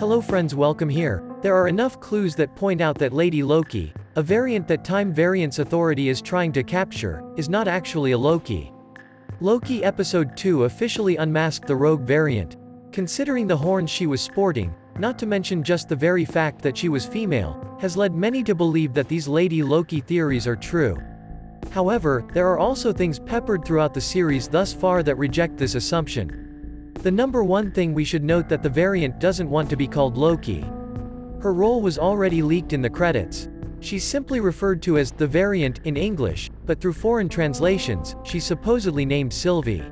Hello friends, welcome here. There are enough clues that point out that Lady Loki, a variant that Time Variance Authority is trying to capture, is not actually a Loki. Loki Episode 2 officially unmasked the rogue variant. Considering the horns she was sporting, not to mention just the very fact that she was female, has led many to believe that these Lady Loki theories are true. However, there are also things peppered throughout the series thus far that reject this assumption. The number one thing we should note that the variant doesn't want to be called Loki. Her role was already leaked in the credits. She's simply referred to as the variant in English, but through foreign translations, she's supposedly named Sylvie.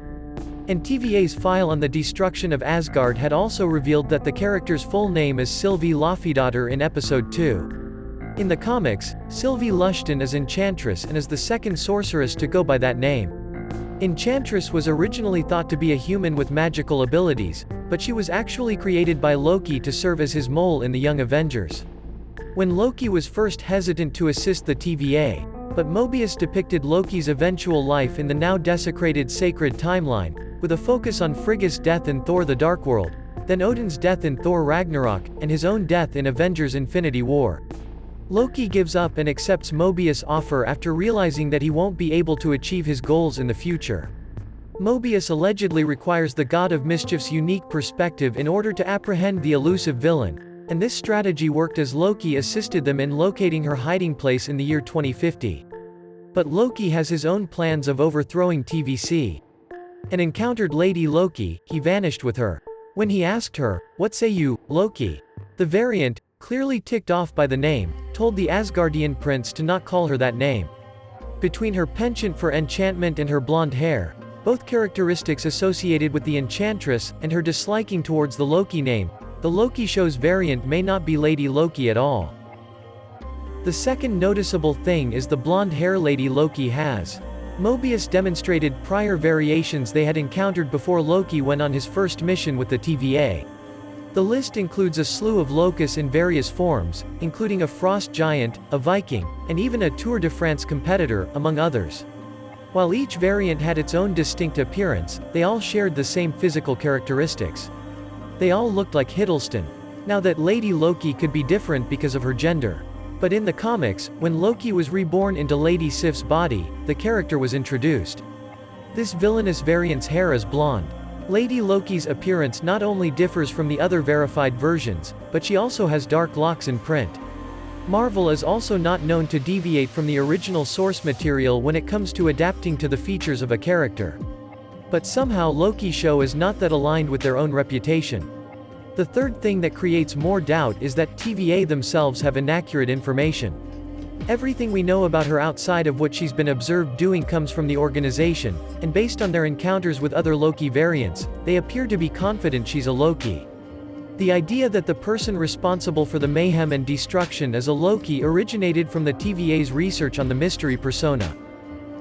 And TVA's file on the destruction of Asgard had also revealed that the character's full name is Sylvie Laufeydotter in Episode 2. In the comics, Sylvie Lushton is Enchantress and is the second sorceress to go by that name. Enchantress was originally thought to be a human with magical abilities, but she was actually created by Loki to serve as his mole in the Young Avengers. When Loki was first hesitant to assist the TVA, but Mobius depicted Loki's eventual life in the now desecrated sacred timeline, with a focus on Frigga's death in Thor: The Dark World, then Odin's death in Thor: Ragnarok, and his own death in Avengers: Infinity War. Loki gives up and accepts Mobius' offer after realizing that he won't be able to achieve his goals in the future. Mobius allegedly requires the God of Mischief's unique perspective in order to apprehend the elusive villain, and this strategy worked as Loki assisted them in locating her hiding place in the year 2050. But Loki has his own plans of overthrowing TVC. And encountered Lady Loki, he vanished with her. When he asked her, "What say you, Loki?" the variant, clearly ticked off by the name, told the Asgardian prince to not call her that name. Between her penchant for enchantment and her blonde hair, both characteristics associated with the Enchantress, and her disliking towards the Loki name, the Loki show's variant may not be Lady Loki at all. The second noticeable thing is the blonde hair Lady Loki has. Mobius demonstrated prior variations they had encountered before Loki went on his first mission with the TVA. The list includes a slew of locusts in various forms, including a frost giant, a Viking, and even a Tour de France competitor, among others. While each variant had its own distinct appearance, they all shared the same physical characteristics. They all looked like Hiddleston. Now that Lady Loki could be different because of her gender. But in the comics, when Loki was reborn into Lady Sif's body, the character was introduced. This villainous variant's hair is blonde. Lady Loki's appearance not only differs from the other verified versions, but she also has dark locks in print. Marvel is also not known to deviate from the original source material when it comes to adapting to the features of a character. But somehow Loki's show is not that aligned with their own reputation. The third thing that creates more doubt is that TVA themselves have inaccurate information. Everything we know about her outside of what she's been observed doing comes from the organization, and based on their encounters with other Loki variants, they appear to be confident she's a Loki. The idea that the person responsible for the mayhem and destruction is a Loki originated from the TVA's research on the mystery persona.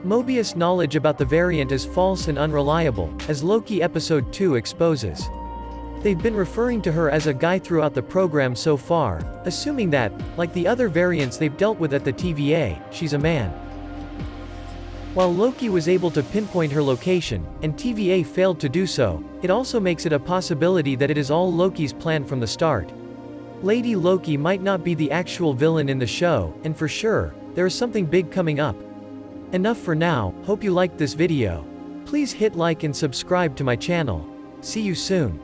Mobius' knowledge about the variant is false and unreliable, as Loki Episode 2 exposes. They've been referring to her as a guy throughout the program so far, assuming that, like the other variants they've dealt with at the TVA, she's a man. While Loki was able to pinpoint her location, and TVA failed to do so, it also makes it a possibility that it is all Loki's plan from the start. Lady Loki might not be the actual villain in the show, and for sure, there is something big coming up. Enough for now, hope you liked this video. Please hit like and subscribe to my channel. See you soon.